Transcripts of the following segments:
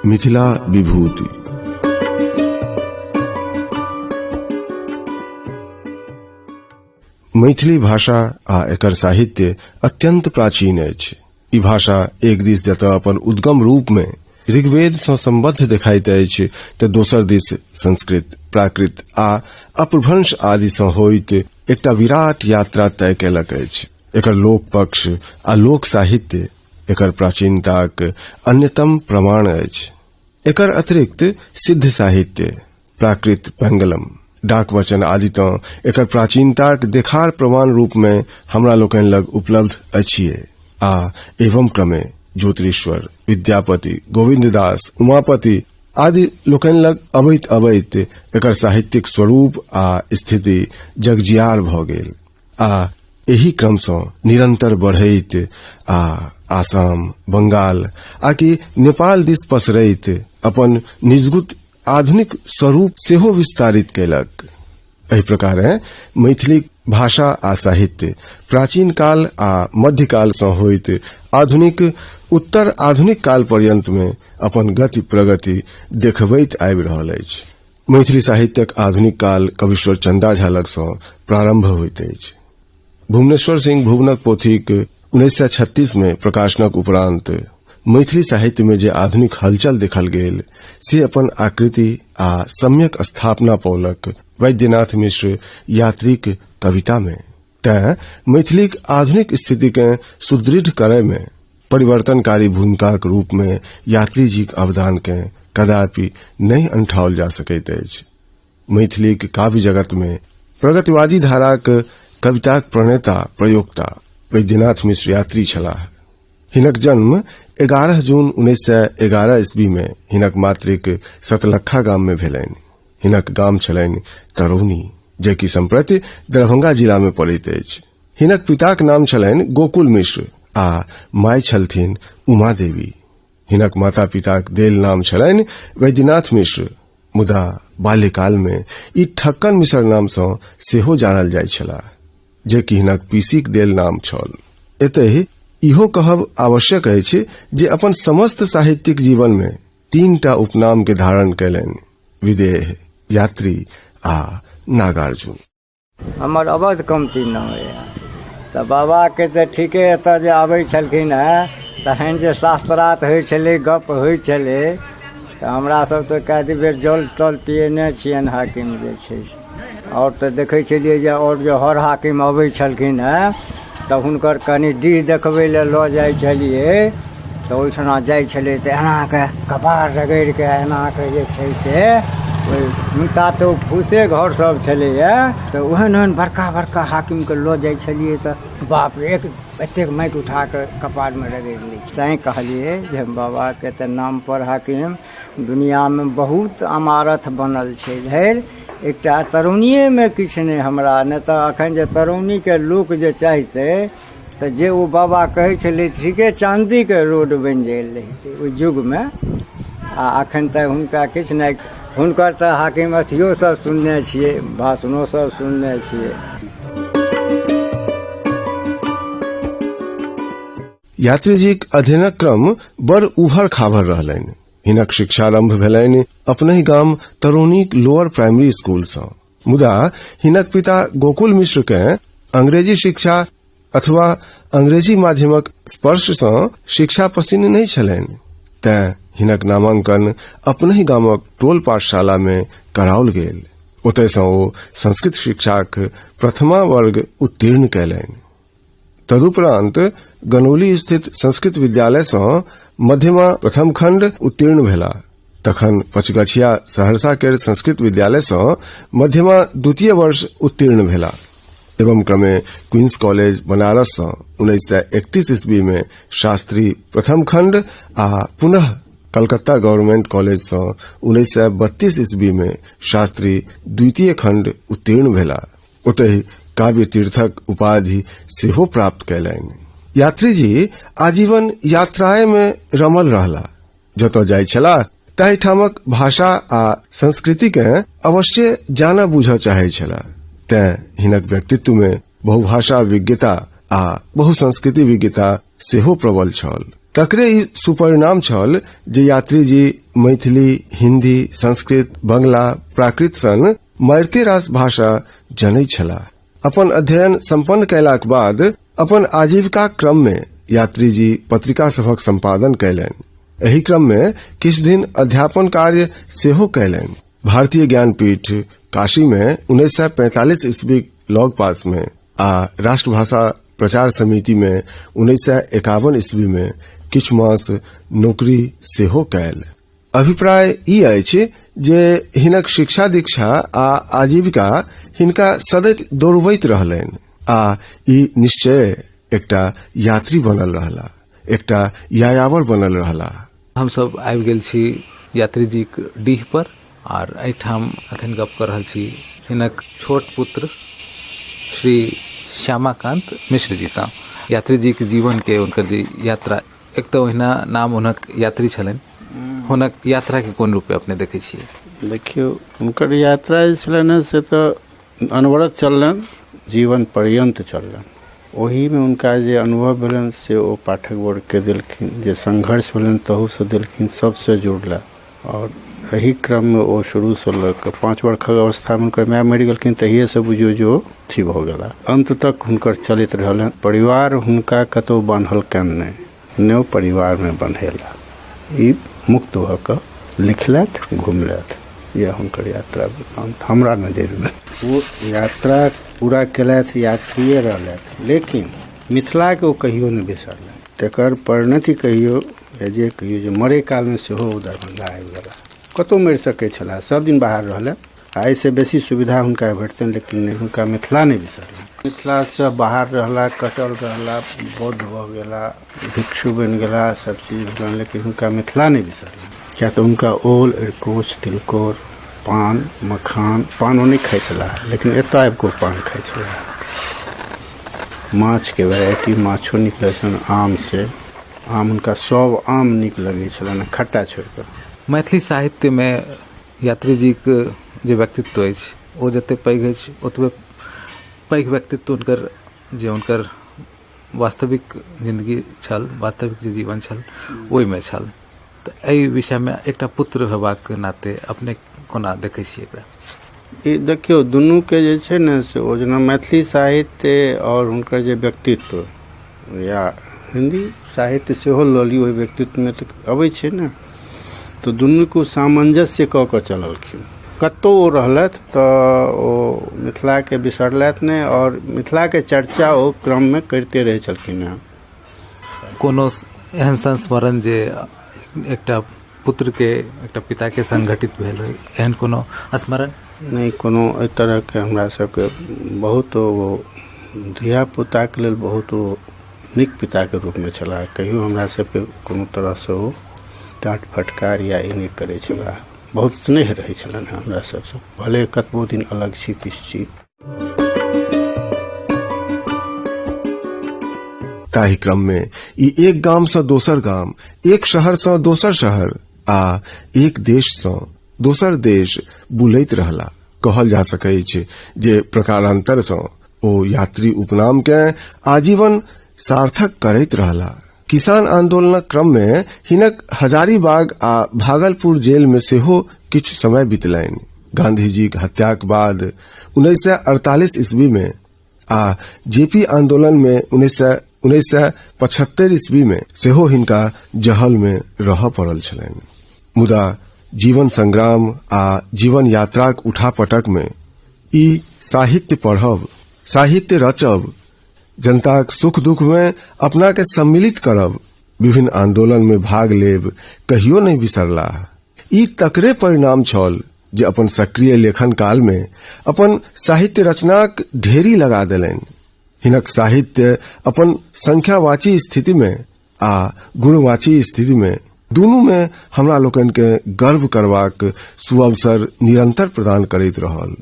मिथिला विभूति। मैथिली भाषा आ एकर साहित्य अत्यंत प्राचीन अछि। ई भाषा एक दिस जतऽ अपन उद्गम रूप में ऋग्वेद सँ संबद्ध देखाइत अछि तऽ दोसर दिस संस्कृत, प्राकृत आ अपभ्रंश आदि सँ होइत एकटा विराट यात्रा तय केलक अछि। एकर लोक पक्ष आ लोक साहित्य एकर प्राचीनताक अन्यतम प्रमाण अछि। एकर अतिरिक्त सिद्ध साहित्य, प्राकृत, पेंगलम, डाक वचन आदि तो एकर प्राचीनताक देखार प्रमाण रूप में हमरा लोकनि लग उपलब्ध अछि आ एवं क्रमे ज्योतिरीश्वर, विद्यापति, गोविंददास, उमापति आदि लोकनि लग अबैत अबैत एकर साहित्यिक स्वरूप आ स्थिति जगजियार भ गेल आ एही क्रम सँ निरंतर बढ़ैत आ आसाम, बंगाल आकि नेपाल दिस पसरैत अपन निजगुत आधुनिक स्वरूप सेहो विस्तारित केलक। एहि प्रकारे मैथिली भाषा आ साहित्य प्राचीन काल आ मध्यकाल सँ होइत आधुनिक उत्तर आधुनिक काल पर्यंत में अपन गति प्रगति देखबैत आबि रहल अछि। मैथिली साहित्यक आधुनिक काल कविश्वर चंदा झा लग सँ प्रारंभ होइत अछि। भुवनेश्वर सिंह भुवनक पोथीक 1936 में प्रकाशनक उपरांत मैथिली साहित्य में जे आधुनिक हलचल देखल गेल से अपन आकृति आ सम्यक स्थापना पौलक वैद्यनाथ मिश्र यात्रीक कविता में। तैं मैथिलीक आधुनिक स्थिति के सुदृढ़ करय में परिवर्तनकारी भूमिकाक रूप में यात्री जीक अवदान के कदापि नहीं अंठाओल जा सकैत अछि। मैथिलीक काव्य जगत में प्रगतिवादी धाराक कविताक प्रणेता प्रयोक्ता वैद्यनाथ मिश्र यात्री छलाह। हिनक जन्म 11 जून 1911 ईस्वी में हिनक मातृक सतलखा गाम में भेलनि। हिनक गाम छलनि तरौनी, जे कि संप्रति दरभंगा जिला में पड़ैत अछि। हिनक पिताक नाम छलनि गोकुल मिश्र आ माय छलथिन उमा देवी। हिनक माता पिताक देल नाम छलनि वैद्यनाथ मिश्र, मुदा बाल्यकाल में ई ठक्कन मिश्र नाम सँ सेहो जानल जाइत छलाह, जे कि हिनक पीसीक देल नाम छल। एतहि इहो कहब आवश्यक अछि जे अपन समस्त साहित्यिक जीवन में 3टा उपनाम के धारण कैलनि: विदेह, यात्री आ नागार्जुन। हमर अवध कमती नाम है। तो बाबा के तो ठीके एतऽ जे आबै छलखिन है तहन जे शास्त्रार्थ होइ छलै, गप होइ छलै, तऽ हमरा सब तो कए बेर जल तल पिएने छियनि हाकिम जे छै से। और तो देखै छलियै जे और जे हर हाकिम अबै छलखिन है तऽ हुनकर कनि डीह देखबै ले लऽ जाइ छलियै तऽ ओहिठना जाइ छलै तऽ एना के कपार रगड़ि के एना के जे छै से हुनका तो फूसे घर सब छलैया तऽ ओहन ओहन बड़का बड़का हाकिम के लऽ जाइ छलियै तऽ बाप रे, एतेक माटि उठा के कपार में रगड़ि लै। तैं कहलियै जे बाबा के तऽ नाम पर हाकिम दुनिया में बहुत अमारथ बनल छै। धैर एकटा तरौनिये में किछु नहीं हमरा, नहीं तो अखन जे तरौनी के लोक जे चाहते तऽ जे ओ बाबा कहै छलै ठीके चांदी के रोड बनि गेल रहितै ओहि युग में। आ अखन तक हुनका किछु नहीं, हुनकर तऽ हाकिम अथियो सब सुनने छियै, भाषणो सब सुनने छियै। यात्री जीक अध्ययनक क्रम बड़ उभर खाभर रहलनि। हिनक शिक्षारंभ भेलनि अपने गाम तरौनीक लोअर प्राइमरी स्कूल सँ। मुदा हिनक पिता गोकुल मिश्र के अंग्रेजी शिक्षा अथवा अंग्रेजी माध्यमक स्पर्श सँ शिक्षा पसिन्न नहीं छलनि। तैं हिनक नामांकन अपने गामक टोल पाठशाला में कराओल गेल। ओतय सँ ओ संस्कृत शिक्षाक प्रथमा वर्ग उत्तीर्ण कैलनि। तदुपरांत गनौली स्थित संस्कृत विद्यालय सँ मध्यमा प्रथम खंड उत्तीर्ण भेला। तखन पचगछिया सहरसा के संस्कृत विद्यालय सँ मध्यमा द्वितीय वर्ष उत्तीर्ण भेला। एवं क्रमे क्वींस कॉलेज बनारस सँ 1931 ईस्वी में शास्त्री प्रथम खंड आ पुनः कलकत्ता गवर्नमेंट कॉलेज सँ 1932 ईस्वी में शास्त्री द्वितीय खंड उत्तीर्ण भेला। ओतहि काव्य तीर्थक उपाधि सेहो प्राप्त कैलनि। यात्री जी आजीवन यात्राए में रमल रहला। जतऽ जाइ छलाह ताहि ठामक भाषा आ संस्कृति के अवश्य जाना बुझ चाहे छलाह। तैं हिनक व्यक्तित्व में बहुभाषा विज्ञता आ बहुसंस्कृति विज्ञता सेहो प्रबल छल। तकरे ई सुपरिणाम छल जे यात्री जी मैथिली, हिंदी, संस्कृत, बंगला, प्राकृत सन मारिते रास भाषा जनै छलाह। अपन अध्ययन संपन्न कयलाक बाद अपन आजीविका क्रम में यात्री जी पत्रिका सभक संपादन कयलनि। एही क्रम में किछु दिन अध्यापन कार्य सेहो कयलनि। भारतीय ज्ञानपीठ काशी में 1945 ईस्वी लॉग पास में आ राष्ट्रभाषा प्रचार समिति में 1951 ईस्वी में किछु मास नौकरी सेहो कयल। अभिप्राय ई अछि जे हिनक शिक्षा दीक्षा आ आजीविका हिनका सदैत दौड़बैत रहलनि आ ई निश्चय एकटा यात्री बनल रहला, एकटा यायावर बनल रहला। हम सब आबि गेल छी यात्री जी डीह पर और एठाम अखन गप कर रहल छी हिनक छोट पुत्र श्री श्यामाकांत मिश्र जी सँ। यात्री जी के जीवन के उनकर जी यात्रा एक तो ओहिना नाम हुनक यात्री छलनि, हुनक यात्रा के कोन रूपे अपने देखे छियै? देखियो उनकर यात्रा जे छलनि से तो अनवरत चललनि, जीवन पर्यंत चललनि। ओही में उनका जे अनुभव भेलनि से ओ पाठक वर्ग के देलखिन, जे संघर्ष भेलनि तहू से देलखिन, सबसे जुड़ला। और एही क्रम में ओ शुरू से लग 5 वर्षक अवस्था में उनकर माय मरि गेलखिन, तहिए से बुझियो जो थी भ गेला। अंत तक हुनकर चलित रहलनि। परिवार हुनका कतौ बान्हल कन नहि परिवार में बन्हेला। ई मुक्त भ क लिखलथि, घुमलथि। यह हुनकर यात्रा वृत्तांत हमरा नजर में। वो यात्रा पूरा केलथि, यात्रिये रहलथि, लेकिन मिथिला के ओ कहियो नहि बिसरलथि। तकर परिणति कहियो जे कहियो जे मरे काल में सेहो दरभंगा आबि गेला। कतौ मरि सकै छलाह, सब दिन बाहर रहले। आइ से बेसी सुविधा हुनका भेटतनि, लेकिन नहीं, हुनका मिथिला नहीं बिसरलनि। मिथिला से बाहर रहला, कटल रहला, बौद्ध भ गेला, भिक्षु बनि गेला, सब चीज भेलनि, लेकिन हुनका मिथिला नहीं बिसरलनि। क्या तो उनका ओल, अरकोच, तिलकोर, पान, मखान, पान नहीं खाइ छलाह, लेकिन एतऽ आबि कऽ पान खाइ छलाह। माछ के वेराइटी माछो नीक लगै छनि। आम से आम हुनका सब आम नीक लगै छलनि, खट्टा छोड़ि कऽ। मैथिली साहित्य में यात्री जी के जे व्यक्तित्व अछि ओ जते पैघ अछि ओतबे पैघ व्यक्तित्व हुनकर वास्तविक जिंदगी छल, वास्तविक जे जीवन छल ओहिमे छल। तऽ एहि विषय में एकटा पुत्र हेबाक नाते अपने कोना देखै छियै एकरा? ई देखियो दुनू के जे छै ने से ओ जेना मैथिली साहित्य और हुनकर जे व्यक्तित्व या हिंदी साहित्य सेहो लऽ ली, ओहि व्यक्तित्व में तऽ अबै छै ने, तो दुनू को सामंजस्य कऽ कऽ चललखिन। कतौ ओ रहलथि तऽ ओ मिथिला के बिसरलथि नहि, और मिथिला के चर्चा ओ क्रम में करते रहै छलखिन हैं। कोनो एहन संस्मरण जे एकटा पुत्र के एकटा पिता के संगठित भेल हो, एहन कोनो स्मरण? नहीं, कोनो एहि तरह के हमरा सबके बहुत वो धिया पुता के लेल बहुत वो नीक पिता के रूप में छला। कहियो हमरा सबके कोनो तरह से वो डांट फटकार या ई नहीं करे छला। बहुत स्नेह रहे छलन हमरा सबसे, भले कतबो दिन अलग छी किछु छी। ताहि क्रम में ई एक गाम से दोसर गाम, एक शहर से दोसर शहर आ एक देश से दोसर देश बुलैत रहला। कहल जा सकै छै जे प्रकारांतर से ओ यात्री उपनाम के आजीवन सार्थक करैत रहला। किसान आंदोलनक क्रम में हिनक हजारीबाग आ भागलपुर जेल में सेहो किछु समय बितलनि। गांधी जी के हत्याक बाद 1948 ईस्वी में आ जेपी आंदोलन में 1975 ईस्वी में सेहो हिनका जहल में रह पड़ल छलनि। मुदा जीवन संग्राम आ जीवन यात्राक उठापटक में ई साहित्य पढ़ब, साहित्य रचब, जनताक सुख दुख में अपना के सम्मिलित करब, विभिन्न आंदोलन में भाग लेब कहियो नहीं बिसरला। ई तकरे परिणाम छल जे अपन सक्रिय लेखन काल में अपन साहित्य रचनाक ढेरी लगा देलनि। हिनक साहित्य अपन संख्यावाची स्थिति में आ गुणवाची स्थिति में दुनू में हमरा लोकन के गर्व करबाक सुअवसर निरंतर प्रदान करैत रहल।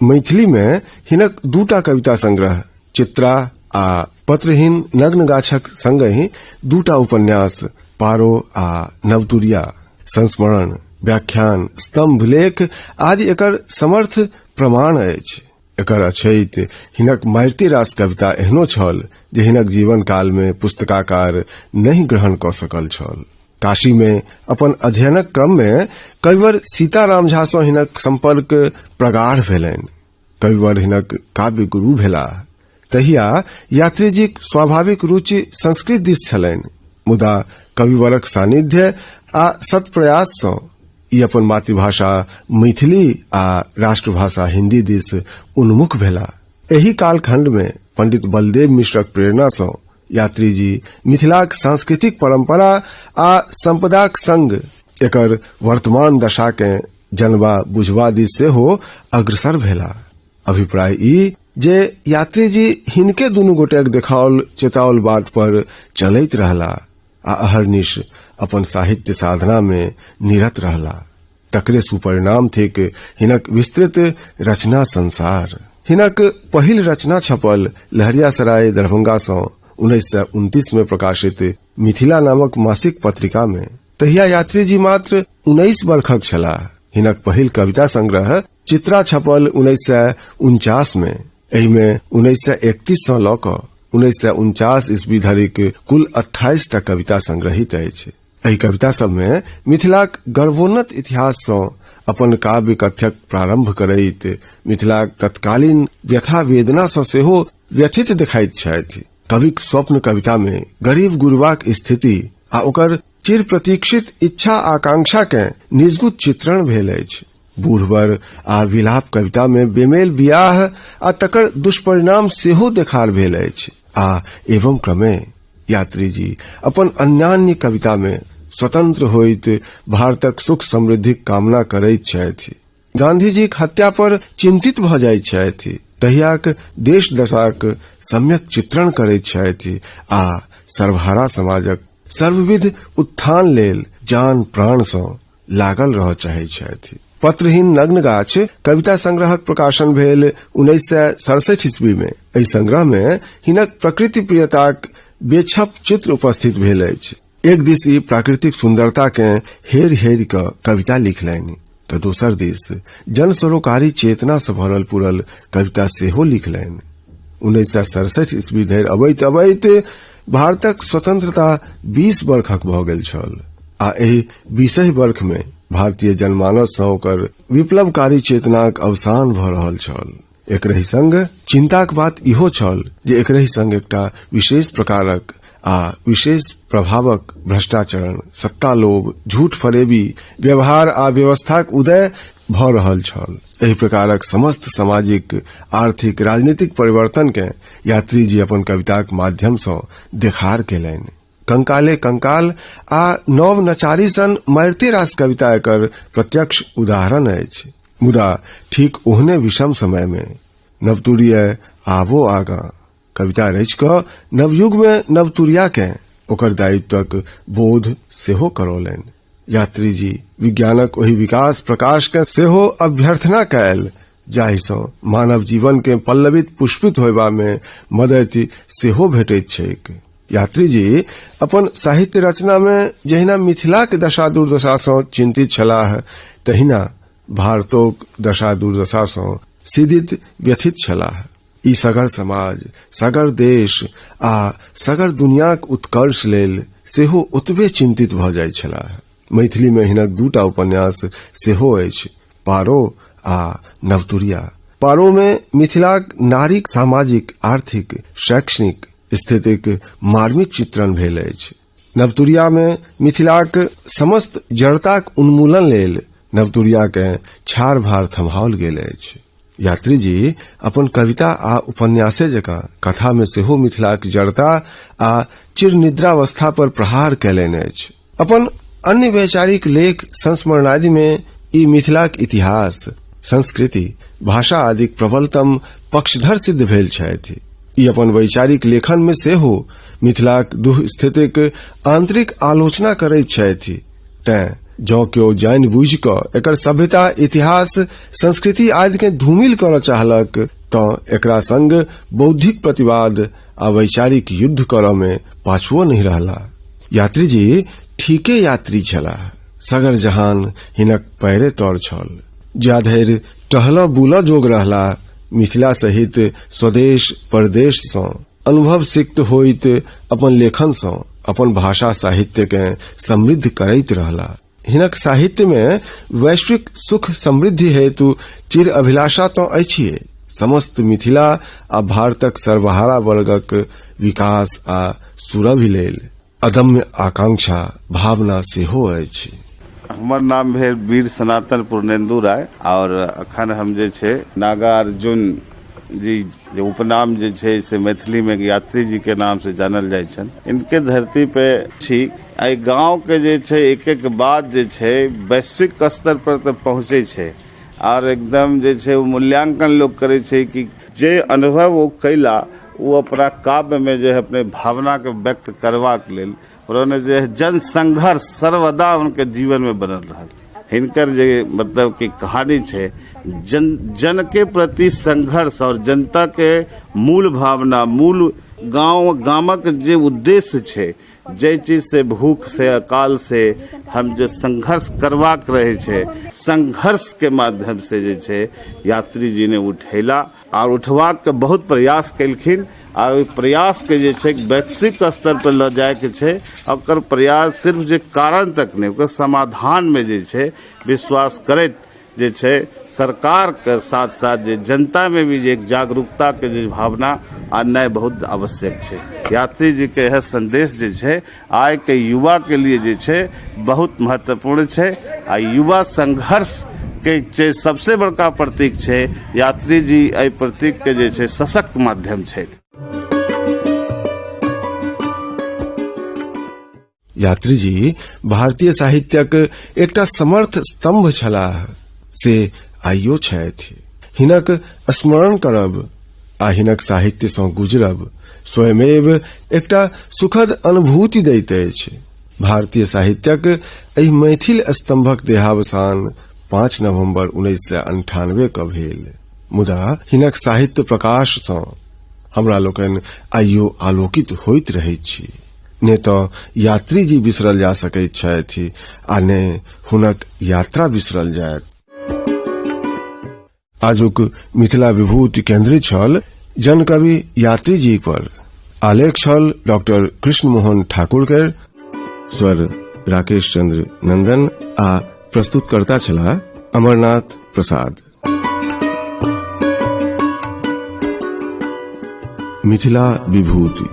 मैथिली में हिनक 2टा कविता संग्रह चित्रा आ पत्रहीन नग्न गाछक संगहि 2टा उपन्यास पारो आ नवतुरिया, संस्मरण, व्याख्यान, स्तंभ लेख आदि एकर समर्थ प्रमाण अछि। एकर अछैत हिनक मारिते रास कविता एहनो छल जे हिनक जीवन काल में पुस्तकाकार नहीं ग्रहण क सकल छल। काशी में अपन अध्ययनक क्रम में कविवर सीताराम झा सँ हिनक संपर्क प्रगाढ़ भेलनि। कविवर हिनक काव्य गुरु भेला। तहिया यात्रीजीक स्वाभाविक रुचि संस्कृत दिस छलनि, मुदा कविवरक सानिध्य आ सत्प्रयास सँ ई अपन मातृभाषा मैथिली आ राष्ट्रभाषा हिन्दी दिस उन्मुख भेला। एही कालखंड में पंडित बलदेव मिश्रक प्रेरणा सँ यात्रीजी मिथिलाक सांस्कृतिक परंपरा आ संपदाक संग एकर वर्तमान दशा के जनबा बुझबा दिस सेहो अग्रसर भेला। अभिप्राय ई जे यात्रीजी हिनके दुनू गोटेक देखाओल चेताओल बाट पर चलैत रहला आ अहरनिश अपन साहित्य साधना में निरत रहला। तकरे सुपरिणाम थिक हिनक विस्तृत रचना संसार। हिनक पहिल रचना छपल लहरियासराय दरभंगा सँ 1929 में प्रकाशित मिथिला नामक मासिक पत्रिका में। तहिया यात्रीजी मात्र 19 वर्षक छलाह। हिनक पहिल कविता संग्रह चित्रा छपल 1949 में। एहि में 1931 सँ लऽ कऽ 1949 ईस्वी धरिक कुल 28 टा कविता संग्रहित अछि। एहि कविता सब में मिथिलाक गर्वोन्नत इतिहास सँ अपन काव्य कथ्यक प्रारंभ करैत मिथिलाक तत्कालीन व्यथा वेदना सँ सेहो व्यथित देखाइत छथि। कविक स्वप्न कविता में गरीब गुरबाक स्थिति आ ओकर चिर प्रतीक्षित इच्छा आकांक्षा के निजगुत चित्रण भेल अछि। बूढ़वर आ विलाप कविता में बेमेल बियाह आ तकर दुष्परिणाम सेहो देखार भेल अछि। आ एवं क्रमे यात्रीजी अपन अन्यान्य कविता में स्वतंत्र होइत भारतक सुख समृद्धिक कामना करैत छथि। गांधीजीक हत्या पर चिंतित भ जाइत छथि। तहियाक देश दशाक सम्यक चित्रण करैत छथि आ सर्वहारा समाजक सर्वविध उत्थान लेल जान प्राण सँ लागल रह चाहैत छथि। पत्रहीन नग्न गाछ कविता संग्रहक प्रकाशन भेल 1967 ईस्वी में। एहि संग्रह में हिनक प्रकृति प्रियताक बेछप चित्र उपस्थित भेल अछि। एक दिस ई प्राकृतिक सुंदरता के हेर हेर क कविता लिखलनि तऽ दोसर दिस जन सरोकारी चेतना से भरल पुरल कविता सेहो लिखलनि। 1967 ईस्वी धरि अबैत अबैत भारतक स्वतंत्रता 20 वर्षक भ गेल छल आ एहि 20 वर्ष में भारतीय जनमानस सँ ओकर विप्लवकारी चेतनाक अवसान भ रहल छल। एकरहि संग चिंताक बात इहो छल जे एकरहि संग एकटा विशेष प्रकारक आ विशेष प्रभावक भ्रष्टाचरण, सत्ता लोभ, झूठ फरेबी, व्यवहार आ व्यवस्थाक उदय भ रहल छल। एहि प्रकारक समस्त सामाजिक, आर्थिक, राजनीतिक परिवर्तन के यात्रीजी अपन कविताक माध्यम सँ देखार केलनि। कंकाले कंकाल आ नव नचारी सन मारिते रास कविता एकर प्रत्यक्ष उदाहरण अछि। मुदा ठीक ओहने विषम समय में नवतुरिय आबो आगा कविता रचि क नवयुग में नवतुरिया के ओकर दायित्वक बोध सेहो करौलनि। यात्रीजी विज्ञानक ओहि विकास प्रकाश के सेहो अभ्यर्थना कयल जाहि सँ मानव जीवन के पल्लवित पुष्पित होयबा में मदति सेहो भेटैत छैक। यात्रीजी अपन साहित्य रचना में जहिना मिथिलाक दशा दुर्दशा सँ चिंतित छलाह, तहिना भारतोक दशा दुर्दशा सँ सीधित व्यथित छलाह। ई सगर समाज, सगर देश आ सगर दुनियाक उत्कर्ष लेल सेहो ओतबे चिंतित भ जाइत छलाह। मैथिली में हिनक दूटा उपन्यास सेहो अछि, पारो आ नवतुरिया। पारो में मिथिलाक नारीक सामाजिक, आर्थिक, शैक्षणिक स्थितिक मार्मिक चित्रण भेल अछि। नवतुरिया में मिथिलाक समस्त जड़ताक उन्मूलन लेल नवतुरिया के छार भार थमाओल गेल अछि। यात्रीजी अपन कविता आ उपन्यासे जकाँ कथा में सेहो मिथिलाक जड़ता आ चिरनिद्रावस्था पर प्रहार कयलनि अछि। अपन अन्य वैचारिक लेख संस्मरणादि में ई मिथिलाक इतिहास, संस्कृति, भाषा आदिक प्रबलतम पक्षधर सिद्ध भेल छथि। ई अपन वैचारिक लेखन में सेहो मिथिलाक दुह स्थितिक आंतरिक आलोचना करैत छथि। तें जँ केओ जानि बुझि क एकर सभ्यता, इतिहास, संस्कृति आदि के धूमिल करऽ चाहलक तऽ एकरा संग बौद्धिक प्रतिवाद आ वैचारिक युद्ध करऽ में पाछुओ नहीं रहला। यात्रीजी ठीके यात्री छलाह। सगर जहान हिनक पैरे तर छल। जाधरि टहलऽ बुलऽ जोग रहला, मिथिला सहित स्वदेश परदेश सँ अनुभव सिक्त होइत अपन लेखन से अपन भाषा साहित्य के समृद्ध करैत रहला। हिनक साहित्य में वैश्विक सुख समृद्धि हेतु चिर अभिलाषा तो अछि, समस्त मिथिला आ भारतक सर्वहारा वर्गक विकास आ सुरभि लेल अदम्य आकांक्षा भावना सेहो अछि। हमर नाम भेल वीर सनातन पूर्णेन्दु राय और अखन हम जे छे नागार्जुन जी जे उपनाम जे छे से मैथिली में यात्री जी के नाम से जानल जाय छन। इनके धरती पे छी आई गांव के जे छे एक एक बात जे छे वैश्विक स्तर पर तो पहुंचे छे और एकदम जे छे मूल्यांकन लोग करे छे कि जे अनुभव वो कैला वो अपना काव्य में जो है अपने भावना के व्यक्त करवा के लेल उन्होंने जो है जन संघर्ष सर्वदा उनके जीवन में बनल रहा। हिनकर जे मतलब की कहानी छे जन के प्रति संघर्ष और जनता के मूल भावना मूल गामक जे उद्देश्य छे जे चीज से भूख से अकाल से हम जो संघर्ष करवाक रहे छे संघर्ष के माध्यम से जे छे यात्री जी ने उठेला और उठवाक के बहुत प्रयास केलखिन और प्रयास के जे छे वैश्विक स्तर पर ल जाए के छे। ओकर प्रयास सिर्फ जे कारण तक नहीं ओकर समाधान में जे छे विश्वास करैत जे छे सरकार के साथ साथ जे जनता में भी एक जागरूकता के जे भावना आननाइ बहुत आवश्यक छे। यात्री जी के यह संदेश जे छे आय के युवा के लिए जे छे बहुत महत्वपूर्ण छे आ युवा संघर्ष के जे सबसे बड़का प्रतीक छे यात्री जी एहि प्रतीक के जे छे सशक्त माध्यम छे। यात्री जी भारतीय साहित्यक एकटा समर्थ स्तंभ छलाह से आइयो छथि। हिनक स्मरण करब आ हिनक साहित्य सँ गुजरब स्वयमेव एकटा सुखद अनुभूति दैत अछि। भारतीय साहित्यक एहि मैथिल स्तंभक देहावसान 5 नवंबर 1998 क भेल, मुदा हिनक साहित्य प्रकाश सँ हमरा लोकनि आइयो आलोकित होइत रहैत छी। ने तो यात्री जी बिसरल जा सकैत छथि आ ने हुनक यात्रा बिसरल जायत। आजुक मिथिला विभूति केंद्रित छल जन कवि यात्री जी पर। आलेख छल डॉक्टर कृष्ण मोहन ठाकुर के, स्वर राकेश चंद्र नंदन आ प्रस्तुतकर्ता छला अमरनाथ प्रसाद। मिथिला विभूति।